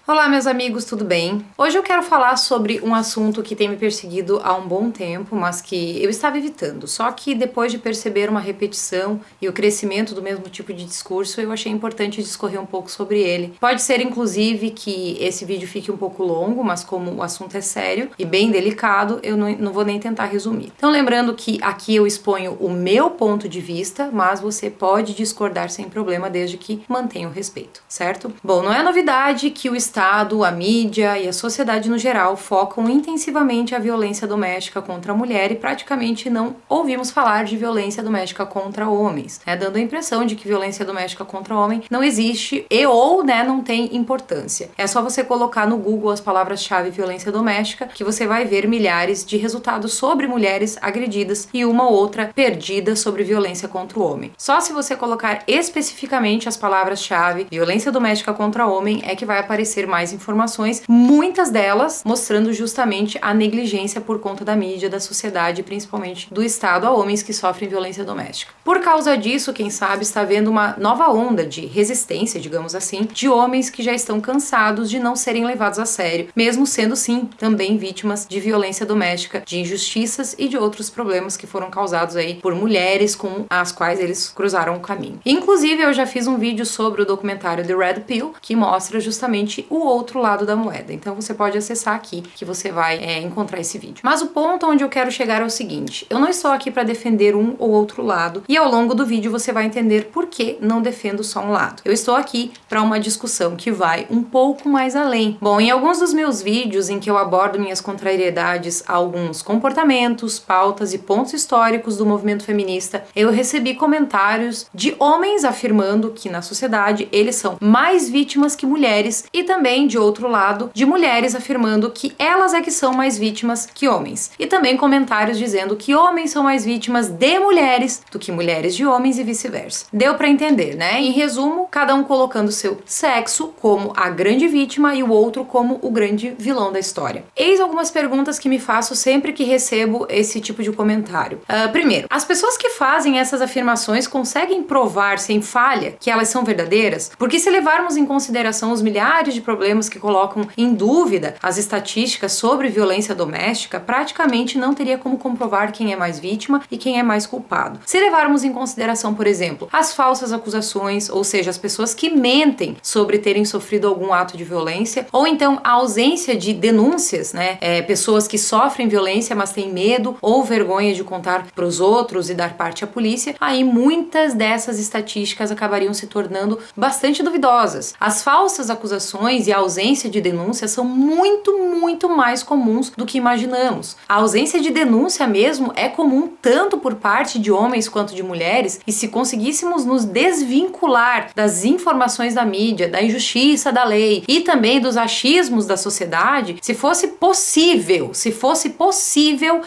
Olá, meus amigos, tudo bem? Hoje eu quero falar sobre um assunto que tem me perseguido há um bom tempo, mas que eu estava evitando. Só que depois de perceber uma repetição e o crescimento do mesmo tipo de discurso, eu achei importante discorrer um pouco sobre ele. Pode ser, inclusive, que esse vídeo fique um pouco longo, mas como o assunto é sério e bem delicado, eu não vou nem tentar resumir. Então, lembrando que aqui eu exponho o meu ponto de vista, mas você pode discordar sem problema, desde que mantenha o respeito, certo? Bom, não é novidade que o Estado, a mídia e a sociedade no geral focam intensivamente a violência doméstica contra a mulher e praticamente não ouvimos falar de violência doméstica contra homens, dando a impressão de que violência doméstica contra homem não existe ou não tem importância. É só você colocar no Google as palavras-chave violência doméstica que você vai ver milhares de resultados sobre mulheres agredidas e uma ou outra perdida sobre violência contra o homem. Só se você colocar especificamente as palavras-chave violência doméstica contra homem é que vai aparecer mais informações, muitas delas mostrando justamente a negligência por conta da mídia, da sociedade, principalmente do Estado a homens que sofrem violência doméstica. Por causa disso, quem sabe está havendo uma nova onda de resistência, digamos assim, de homens que já estão cansados de não serem levados a sério, mesmo sendo sim também vítimas de violência doméstica, de injustiças e de outros problemas que foram causados aí por mulheres com as quais eles cruzaram o caminho. Inclusive, eu já fiz um vídeo sobre o documentário The Red Pill, que mostra justamente o outro lado da moeda. Então você pode acessar aqui que você vai encontrar esse vídeo. Mas o ponto onde eu quero chegar é o seguinte: eu não estou aqui para defender um ou outro lado e ao longo do vídeo você vai entender por que não defendo só um lado. Eu estou aqui para uma discussão que vai um pouco mais além. Bom, em alguns dos meus vídeos em que eu abordo minhas contrariedades a alguns comportamentos, pautas e pontos históricos do movimento feminista, eu recebi comentários de homens afirmando que na sociedade eles são mais vítimas que mulheres e também, de outro lado, de mulheres afirmando que elas é que são mais vítimas que homens. E também comentários dizendo que homens são mais vítimas de mulheres do que mulheres de homens e vice-versa. Deu pra entender, né? Em resumo, cada um colocando seu sexo como a grande vítima e o outro como o grande vilão da história. Eis algumas perguntas que me faço sempre que recebo esse tipo de comentário. Primeiro, as pessoas que fazem essas afirmações conseguem provar sem falha que elas são verdadeiras? Porque se levarmos em consideração os milhares de problemas que colocam em dúvida as estatísticas sobre violência doméstica, praticamente não teria como comprovar quem é mais vítima e quem é mais culpado. Se levarmos em consideração, por exemplo, as falsas acusações, ou seja, as pessoas que mentem sobre terem sofrido algum ato de violência, ou então a ausência de denúncias, pessoas que sofrem violência, mas têm medo ou vergonha de contar para os outros e dar parte à polícia, aí muitas dessas estatísticas acabariam se tornando bastante duvidosas. As falsas acusações e a ausência de denúncia são muito mais comuns do que imaginamos. A ausência de denúncia mesmo é comum tanto por parte de homens quanto de mulheres, e se conseguíssemos nos desvincular das informações da mídia, da injustiça da lei e também dos achismos da sociedade, se fosse possível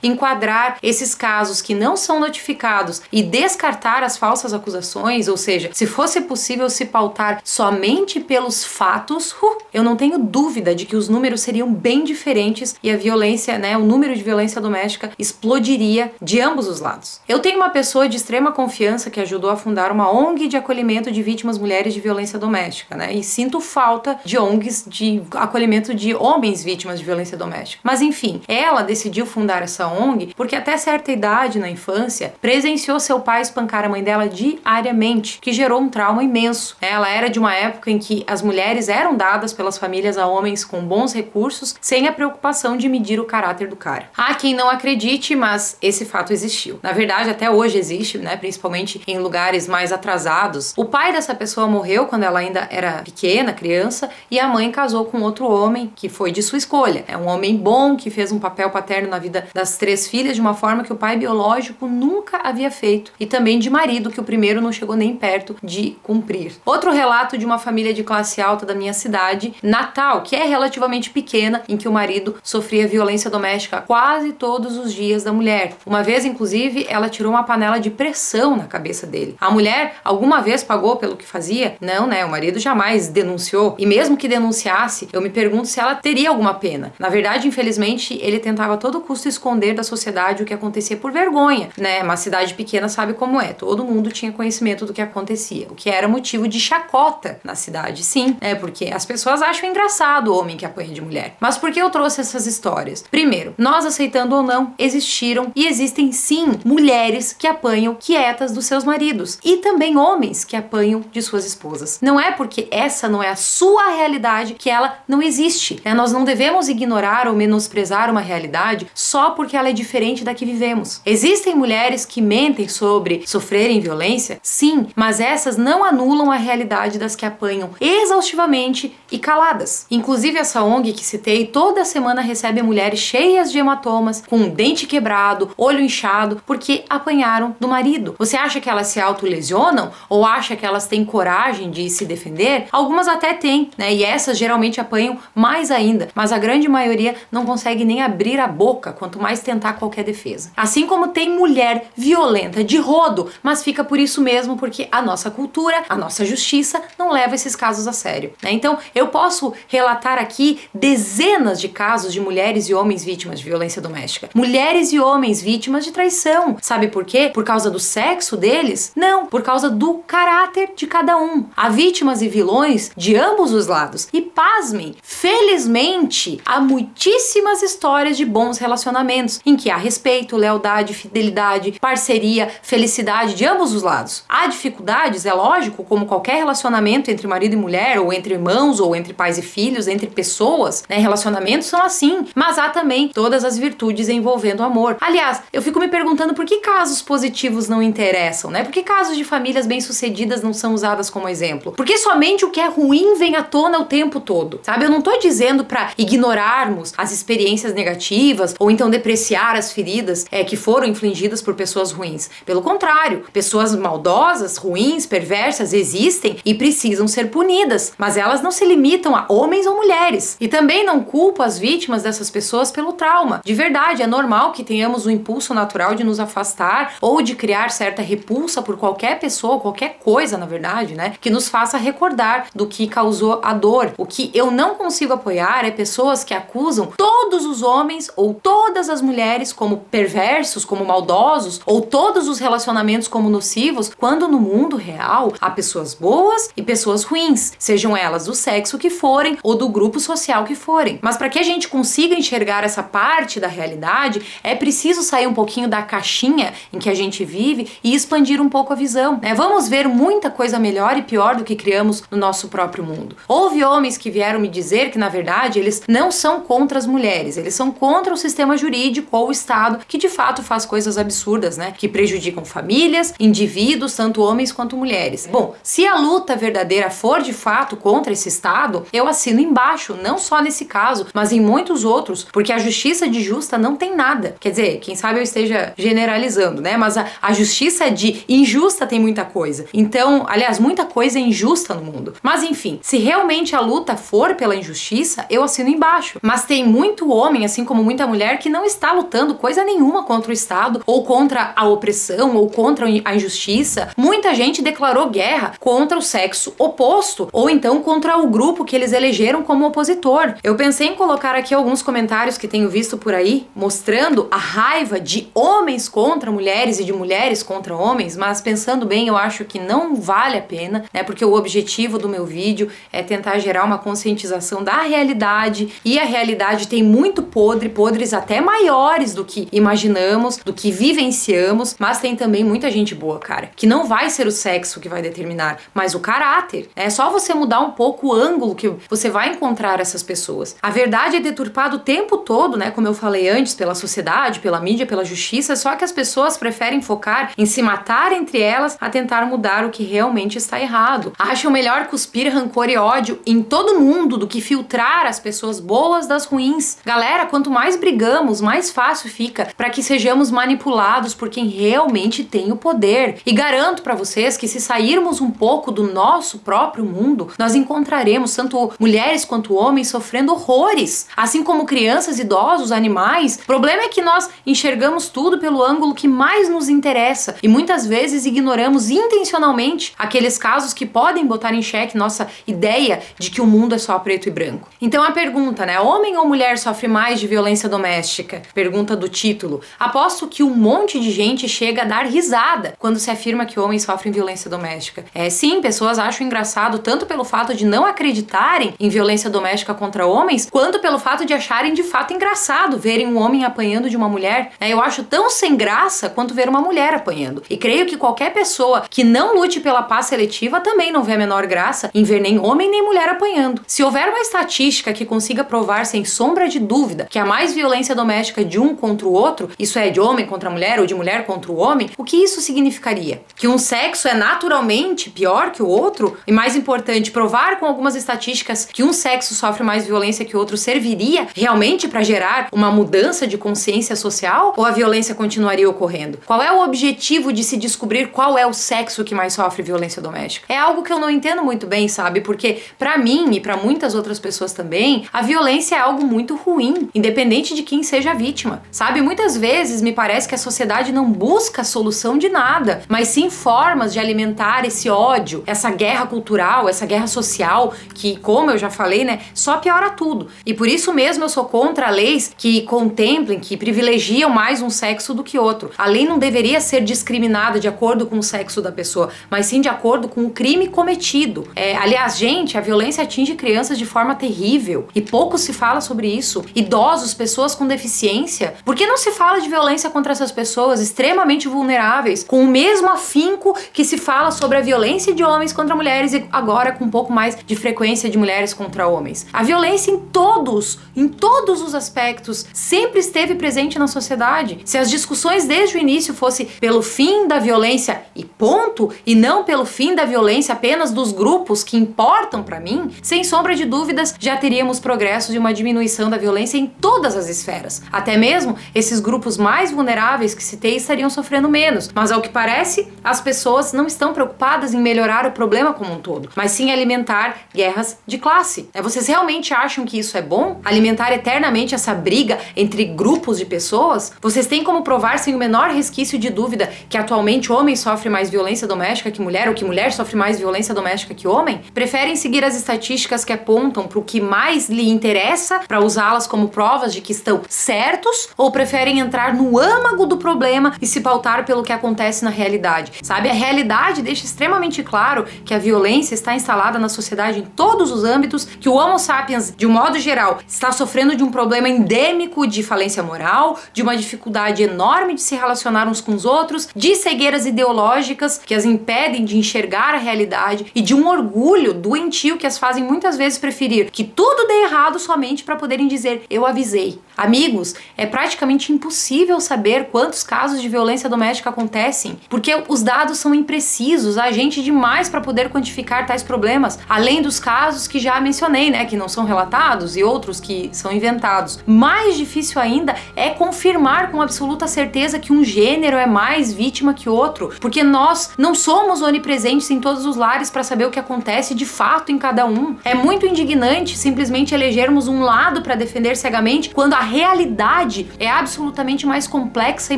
enquadrar esses casos que não são notificados e descartar as falsas acusações, ou seja, se fosse possível se pautar somente pelos fatos, eu não tenho dúvida de que os números seriam bem diferentes e a violência, o número de violência doméstica explodiria de ambos os lados. Eu tenho uma pessoa de extrema confiança que ajudou a fundar uma ONG de acolhimento de vítimas mulheres de violência doméstica, e sinto falta de ONGs de acolhimento de homens vítimas de violência doméstica. Mas enfim, ela decidiu fundar essa ONG porque até certa idade na infância presenciou seu pai espancar a mãe dela diariamente, que gerou um trauma imenso. Ela era de uma época em que as mulheres eram dadas pelas famílias a homens com bons recursos, sem a preocupação de medir o caráter do cara. Há quem não acredite, mas esse fato existiu. Na verdade, até hoje existe, principalmente em lugares mais atrasados. O pai dessa pessoa morreu quando ela ainda era pequena, criança, e a mãe casou com outro homem que foi de sua escolha. É um homem bom que fez um papel paterno na vida das 3 filhas de uma forma que o pai biológico nunca havia feito, e também de marido que o primeiro não chegou nem perto de cumprir. Outro relato de uma família de classe alta da minha cidade, Natal, que é relativamente pequena, em que o marido sofria violência doméstica quase todos os dias da mulher. Uma vez, inclusive, ela tirou uma panela de pressão na cabeça dele. A mulher alguma vez pagou pelo que fazia? Não, o marido jamais denunciou. E mesmo que denunciasse, eu me pergunto se ela teria alguma pena. Na verdade, infelizmente, ele tentava a todo custo esconder da sociedade o que acontecia por vergonha, Uma cidade pequena sabe como é. Todo mundo tinha conhecimento do que acontecia, o que era motivo de chacota na cidade, sim, porque as pessoas pessoas acham engraçado o homem que apanha de mulher. Mas por que eu trouxe essas histórias? Primeiro, nós aceitando ou não, existiram e existem sim mulheres que apanham quietas dos seus maridos e também homens que apanham de suas esposas. Não é porque essa não é a sua realidade que ela não existe, né? Nós não devemos ignorar ou menosprezar uma realidade só porque ela é diferente da que vivemos. Existem mulheres que mentem sobre sofrerem violência? Sim, mas essas não anulam a realidade das que apanham exaustivamente e caladas. Inclusive essa ONG que citei toda semana recebe mulheres cheias de hematomas, com dente quebrado, olho inchado, porque apanharam do marido. Você acha que elas se autolesionam? Ou acha que elas têm coragem de se defender? Algumas até têm, né? E essas geralmente apanham mais ainda, mas a grande maioria não consegue nem abrir a boca, quanto mais tentar qualquer defesa. Assim como tem mulher violenta de rodo, mas fica por isso mesmo, porque a nossa cultura, a nossa justiça não leva esses casos a sério, né? Então eu posso relatar aqui dezenas de casos de mulheres e homens vítimas de violência doméstica. Mulheres e homens vítimas de traição. Sabe por quê? Por causa do sexo deles? Não, por causa do caráter de cada um. Há vítimas e vilões de ambos os lados. E pasmem, felizmente, há muitíssimas histórias de bons relacionamentos, em que há respeito, lealdade, fidelidade, parceria, felicidade de ambos os lados. Há dificuldades, é lógico, como qualquer relacionamento entre marido e mulher, ou entre irmãos, ou entre pais e filhos, entre pessoas, né? Relacionamentos são assim, mas há também todas as virtudes envolvendo o amor. Aliás, eu fico me perguntando por que casos positivos não interessam, né? Por que casos de famílias bem-sucedidas não são usadas como exemplo? Porque somente o que é ruim vem à tona o tempo todo, sabe? Eu não tô dizendo pra ignorarmos as experiências negativas ou então depreciar as feridas que foram infligidas por pessoas ruins. Pelo contrário, pessoas maldosas, ruins, perversas existem e precisam ser punidas, mas elas não se limitam a homens ou mulheres. E também não culpo as vítimas dessas pessoas pelo trauma. De verdade, é normal que tenhamos o impulso natural de nos afastar ou de criar certa repulsa por qualquer pessoa, qualquer coisa, na verdade, né, que nos faça recordar do que causou a dor. O que eu não consigo apoiar é pessoas que acusam todos os homens ou todas as mulheres como perversos, como maldosos, ou todos os relacionamentos como nocivos, quando no mundo real há pessoas boas e pessoas ruins, sejam elas do sexo que forem ou do grupo social que forem. Mas para que a gente consiga enxergar essa parte da realidade, é preciso sair um pouquinho da caixinha em que a gente vive e expandir um pouco a visão, né? Vamos ver muita coisa melhor e pior do que criamos no nosso próprio mundo. Houve homens que vieram me dizer que, na verdade, eles não são contra as mulheres, eles são contra o sistema jurídico ou o Estado, que de fato faz coisas absurdas, né? Que prejudicam famílias, indivíduos, tanto homens quanto mulheres. Bom, se a luta verdadeira for de fato contra esse Estado, eu assino embaixo, não só nesse caso, mas em muitos outros, porque a justiça de justa não tem nada. Quer dizer, quem sabe eu esteja generalizando, né? Mas a justiça de injusta tem muita coisa. Então, aliás, muita coisa é injusta no mundo. Mas enfim, se realmente a luta for pela injustiça, eu assino embaixo. Mas tem muito homem, assim como muita mulher, que não está lutando coisa nenhuma contra o Estado, ou contra a opressão, ou contra a injustiça. Muita gente declarou guerra contra o sexo oposto, ou então contra o grupo que eles elegeram como opositor. Eu pensei em colocar aqui alguns comentários que tenho visto por aí, mostrando a raiva de homens contra mulheres e de mulheres contra homens, mas pensando bem, eu acho que não vale a pena, né? Porque o objetivo do meu vídeo é tentar gerar uma conscientização da realidade, e a realidade tem muito podres até maiores do que imaginamos, do que vivenciamos, mas tem também muita gente boa, cara, que não vai ser o sexo que vai determinar, mas o caráter. É só você mudar um pouco o ângulo que você vai encontrar essas pessoas. A verdade é deturpada o tempo todo, né? Como eu falei antes, pela sociedade, pela mídia, pela justiça, só que as pessoas preferem focar em se matar entre elas a tentar mudar o que realmente está errado. Acham melhor cuspir rancor e ódio em todo mundo do que filtrar as pessoas boas das ruins. Galera, quanto mais brigamos, mais fácil fica para que sejamos manipulados por quem realmente tem o poder. E garanto para vocês que se sairmos um pouco do nosso próprio mundo, nós encontraremos tanto mulheres quanto homens sofrendo horrores, assim como crianças, idosos, animais. O problema é que nós enxergamos tudo pelo ângulo que mais nos interessa e muitas vezes ignoramos intencionalmente aqueles casos que podem botar em xeque nossa ideia de que o mundo é só preto e branco. Então a pergunta, né? Homem ou mulher sofre mais de violência doméstica? Pergunta do título. Aposto que um monte de gente chega a dar risada quando se afirma que homens sofrem violência doméstica. Sim, pessoas acham engraçado tanto pelo fato de não acreditar acreditarem em violência doméstica contra homens, quanto pelo fato de acharem de fato engraçado verem um homem apanhando de uma mulher. Eu acho tão sem graça quanto ver uma mulher apanhando. E creio que qualquer pessoa que não lute pela paz seletiva também não vê a menor graça em ver nem homem nem mulher apanhando. Se houver uma estatística que consiga provar sem sombra de dúvida que há mais violência doméstica de um contra o outro, isso é, de homem contra mulher ou de mulher contra o homem, o que isso significaria? Que um sexo é naturalmente pior que o outro? E mais importante, provar com algumas estatísticas que um sexo sofre mais violência que o outro serviria realmente para gerar uma mudança de consciência social? Ou a violência continuaria ocorrendo? Qual é o objetivo de se descobrir qual é o sexo que mais sofre violência doméstica? É algo que eu não entendo muito bem, sabe? Porque para mim e para muitas outras pessoas também, a violência é algo muito ruim, independente de quem seja a vítima, sabe? Muitas vezes me parece que a sociedade não busca a solução de nada, mas sim formas de alimentar esse ódio, essa guerra cultural, essa guerra social, que, como eu já falei, né, só piora tudo. E por isso mesmo eu sou contra leis que contemplem, que privilegiam mais um sexo do que outro. A lei não deveria ser discriminada de acordo com o sexo da pessoa, mas sim de acordo com o crime cometido. Aliás, gente, a violência atinge crianças de forma terrível e pouco se fala sobre isso. Idosos, pessoas com deficiência. Por que não se fala de violência contra essas pessoas extremamente vulneráveis, com o mesmo afinco que se fala sobre a violência de homens contra mulheres e agora com um pouco mais de frequência de mulheres contra homens? A violência em todos os aspectos, sempre esteve presente na sociedade. Se as discussões desde o início fossem pelo fim da violência e ponto, e não pelo fim da violência apenas dos grupos que importam para mim, sem sombra de dúvidas já teríamos progressos e uma diminuição da violência em todas as esferas. Até mesmo esses grupos mais vulneráveis que citei estariam sofrendo menos, mas ao que parece, as pessoas não estão preocupadas em melhorar o problema como um todo, mas sim alimentar guerras de classe. Vocês realmente acham que isso é bom? Alimentar eternamente essa briga entre grupos de pessoas? Vocês têm como provar sem o menor resquício de dúvida que atualmente homem sofre mais violência doméstica que mulher ou que mulher sofre mais violência doméstica que homem? Preferem seguir as estatísticas que apontam para o que mais lhe interessa, para usá-las como provas de que estão certos, ou preferem entrar no âmago do problema e se pautar pelo que acontece na realidade? Sabe, a realidade deixa extremamente claro que a violência está instalada na sociedade em todos os âmbitos, que o Homo sapiens, de um modo geral, está sofrendo de um problema endêmico de falência moral, de uma dificuldade enorme de se relacionar uns com os outros, de cegueiras ideológicas que as impedem de enxergar a realidade e de um orgulho doentio que as fazem muitas vezes preferir que tudo dê errado somente para poderem dizer eu avisei. Amigos, é praticamente impossível saber quantos casos de violência doméstica acontecem, porque os dados são imprecisos, há gente demais para poder quantificar tais problemas, além dos casos que já mencionei, né, que não são relatados e outros que são inventados. Mais difícil ainda é confirmar com absoluta certeza que um gênero é mais vítima que outro, porque nós não somos onipresentes em todos os lares para saber o que acontece de fato em cada um. É muito indignante simplesmente elegermos um lado para defender cegamente, quando a realidade é absolutamente mais complexa e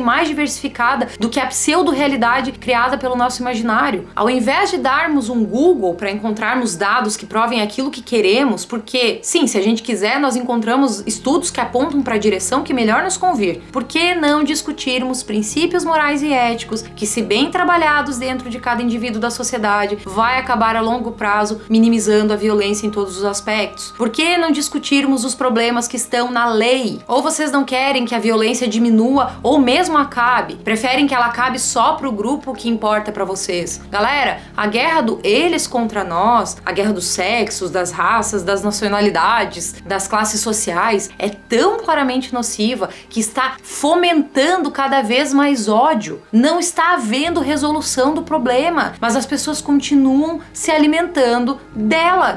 mais diversificada do que a pseudo-realidade criada pelo nosso imaginário. Ao invés de darmos um Google para encontrarmos dados que provem aquilo que queremos, porque, sim, se a gente quiser, nós encontramos estudos que apontam para a direção que melhor nos convir. Por que não discutirmos princípios morais e éticos que, se bem trabalhados dentro de cada indivíduo da sociedade, vai acabar a longo prazo minimizando a violência em todos os aspectos? Por que não discutirmos os problemas que estão na lei? Ou vocês não querem que a violência diminua ou mesmo acabe? Preferem que ela acabe só pro grupo que importa para vocês? Galera, a guerra do eles contra nós, a guerra dos sexos, das raças, das nacionalidades, das classes sociais é tão claramente nociva que está fomentando cada vez mais ódio. Não está havendo resolução do problema, mas as pessoas continuam se alimentando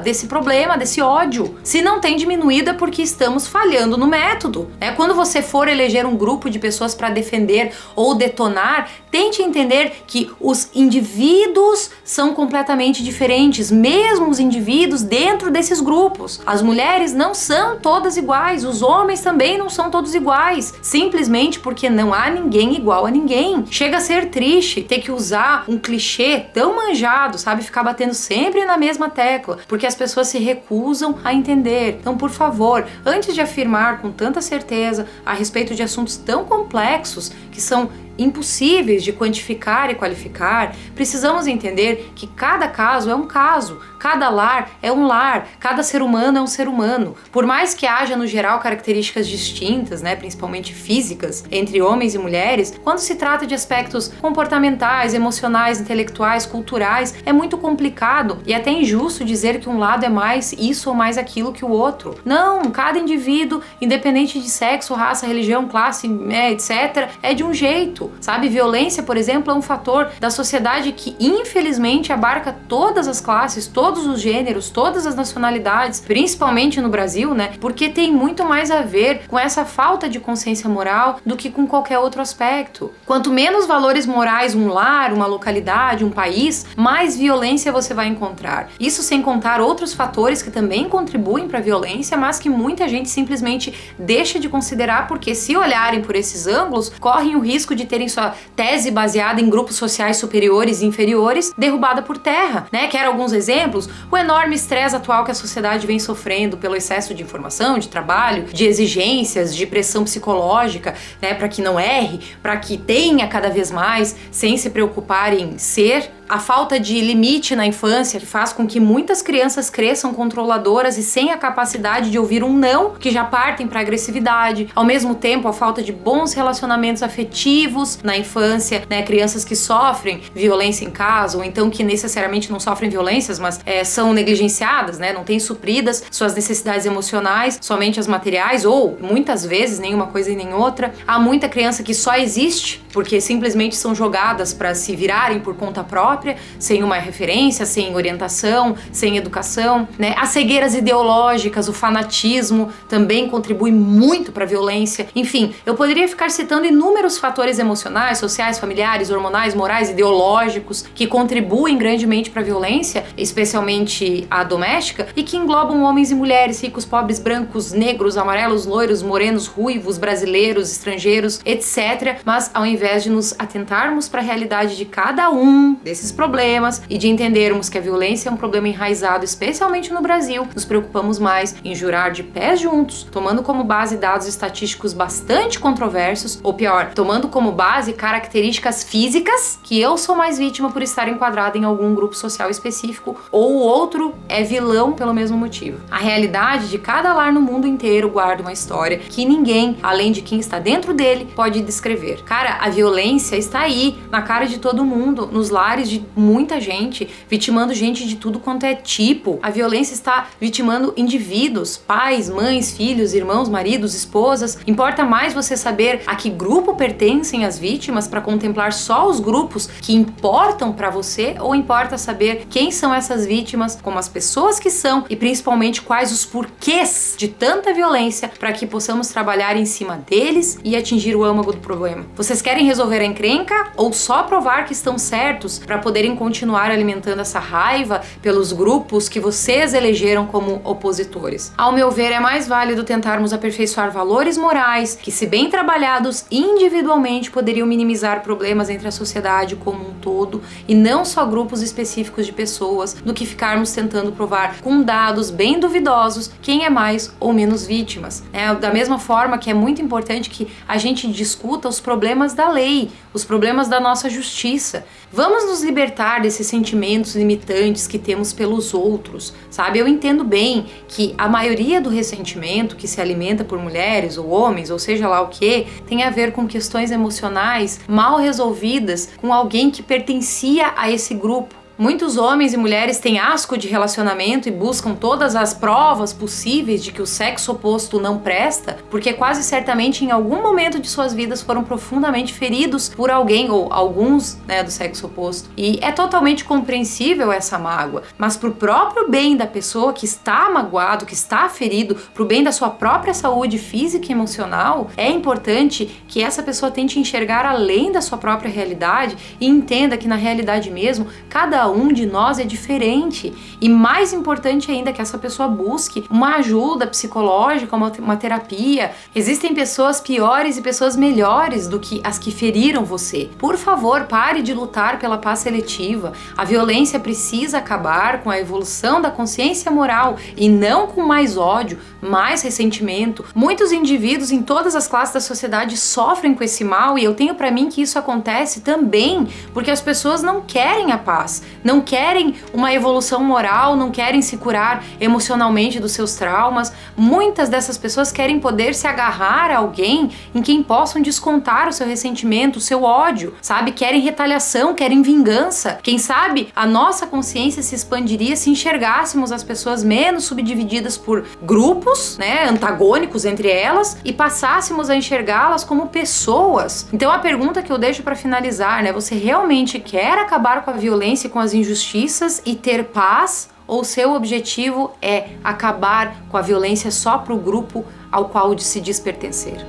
desse problema, desse ódio. Se não tem diminuído é porque estamos falhando no método. Quando você for eleger um grupo de pessoas para defender ou detonar, tente entender que os indivíduos são completamente diferentes, mesmo os indivíduos dentro desses grupos. As mulheres não são todas iguais, os homens também não são todos iguais, simplesmente porque não há ninguém igual a ninguém. Chega a ser triste ter que usar um clichê tão manjado, sabe? Ficar batendo sempre na mesma tecla, porque as pessoas se recusam a entender. Então, por favor, antes de afirmar com tanta certeza a respeito de assuntos tão complexos que são impossíveis de quantificar e qualificar, precisamos entender que cada caso é um caso, cada lar é um lar, cada ser humano é um ser humano. Por mais que haja no geral características distintas, principalmente físicas, entre homens e mulheres, quando se trata de aspectos comportamentais, emocionais, intelectuais, culturais, é muito complicado e até injusto dizer que um lado é mais isso ou mais aquilo que o outro. Não, cada indivíduo, independente de sexo, raça, religião, classe, etc., é de um jeito. Sabe, violência, por exemplo, é um fator da sociedade que infelizmente abarca todas as classes, todos os gêneros, todas as nacionalidades, principalmente no Brasil, porque tem muito mais a ver com essa falta de consciência moral do que com qualquer outro aspecto. Quanto menos valores morais um lar, uma localidade, um país, mais violência você vai encontrar. Isso sem contar outros fatores que também contribuem para a violência, mas que muita gente simplesmente deixa de considerar porque, se olharem por esses ângulos, correm o risco de terem sua tese baseada em grupos sociais superiores e inferiores derrubada por terra, Quero alguns exemplos? O enorme estresse atual que a sociedade vem sofrendo pelo excesso de informação, de trabalho, de exigências, de pressão psicológica, para que não erre, para que tenha cada vez mais, sem se preocupar em ser. A falta de limite na infância que faz com que muitas crianças cresçam controladoras e sem a capacidade de ouvir um não, que já partem para agressividade. Ao mesmo tempo, a falta de bons relacionamentos afetivos na infância, crianças que sofrem violência em casa, ou então que necessariamente não sofrem violências, mas são negligenciadas, não têm supridas suas necessidades emocionais, somente as materiais, ou muitas vezes nenhuma coisa e nem outra. Há muita criança que só existe porque simplesmente são jogadas para se virarem por conta própria, sem uma referência, sem orientação, sem educação, As cegueiras ideológicas, o fanatismo também contribui muito para a violência. Enfim, eu poderia ficar citando inúmeros fatores emocionais, sociais, familiares, hormonais, morais, ideológicos que contribuem grandemente para a violência, especialmente a doméstica, e que englobam homens e mulheres, ricos, pobres, brancos, negros, amarelos, loiros, morenos, ruivos, brasileiros, estrangeiros, etc. Mas ao invés de nos atentarmos para a realidade de cada um desses problemas e de entendermos que a violência é um problema enraizado, especialmente no Brasil, nos preocupamos mais em jurar de pés juntos, tomando como base dados estatísticos bastante controversos, ou pior, tomando como base características físicas, que eu sou mais vítima por estar enquadrada em algum grupo social específico, ou o outro é vilão pelo mesmo motivo. A realidade de cada lar no mundo inteiro guarda uma história que ninguém, além de quem está dentro dele, pode descrever. Cara, a violência está aí, na cara de todo mundo, nos lares de muita gente, vitimando gente de tudo quanto é tipo. A violência está vitimando indivíduos, pais, mães, filhos, irmãos, maridos, esposas. Importa mais você saber a que grupo pertencem as vítimas para contemplar só os grupos que importam para você, ou importa saber quem são essas vítimas, como as pessoas que são e principalmente quais os porquês de tanta violência para que possamos trabalhar em cima deles e atingir o âmago do problema. Vocês querem resolver a encrenca ou só provar que estão certos para poderem continuar alimentando essa raiva pelos grupos que vocês elegeram como opositores? Ao meu ver, é mais válido tentarmos aperfeiçoar valores morais que, se bem trabalhados individualmente, poderiam minimizar problemas entre a sociedade como um todo e não só grupos específicos de pessoas, do que ficarmos tentando provar com dados bem duvidosos quem é mais ou menos vítimas. Da mesma forma que é muito importante que a gente discuta os problemas da lei, os problemas da nossa justiça. Vamos nos libertar desses sentimentos limitantes que temos pelos outros, sabe? Eu entendo bem que a maioria do ressentimento que se alimenta por mulheres ou homens, ou seja lá o que, tem a ver com questões emocionais mal resolvidas com alguém que pertencia a esse grupo. Muitos homens e mulheres têm asco de relacionamento e buscam todas as provas possíveis de que o sexo oposto não presta, porque quase certamente em algum momento de suas vidas foram profundamente feridos por alguém ou alguns, do sexo oposto. E é totalmente compreensível essa mágoa, mas pro próprio bem da pessoa que está magoado, que está ferido, pro bem da sua própria saúde física e emocional, é importante que essa pessoa tente enxergar além da sua própria realidade e entenda que na realidade mesmo, cada Cada um de nós é diferente. E mais importante ainda que essa pessoa busque uma ajuda psicológica, uma terapia. Existem pessoas piores e pessoas melhores do que as que feriram você. Por favor, pare de lutar pela paz seletiva. A violência precisa acabar com a evolução da consciência moral e não com mais ódio, mais ressentimento. Muitos indivíduos em todas as classes da sociedade sofrem com esse mal e eu tenho pra mim que isso acontece também porque as pessoas não querem a paz, não querem uma evolução moral, não querem se curar emocionalmente dos seus traumas. Muitas dessas pessoas querem poder se agarrar a alguém em quem possam descontar o seu ressentimento, o seu ódio, sabe? Querem retaliação, querem vingança. Quem sabe a nossa consciência se expandiria se enxergássemos as pessoas menos subdivididas por grupos, né, antagônicos entre elas e passássemos a enxergá-las como pessoas. Então a pergunta que eu deixo para finalizar, né, você realmente quer acabar com a violência e com as injustiças e ter paz? Ou seu objetivo é acabar com a violência só para o grupo ao qual se diz pertencer?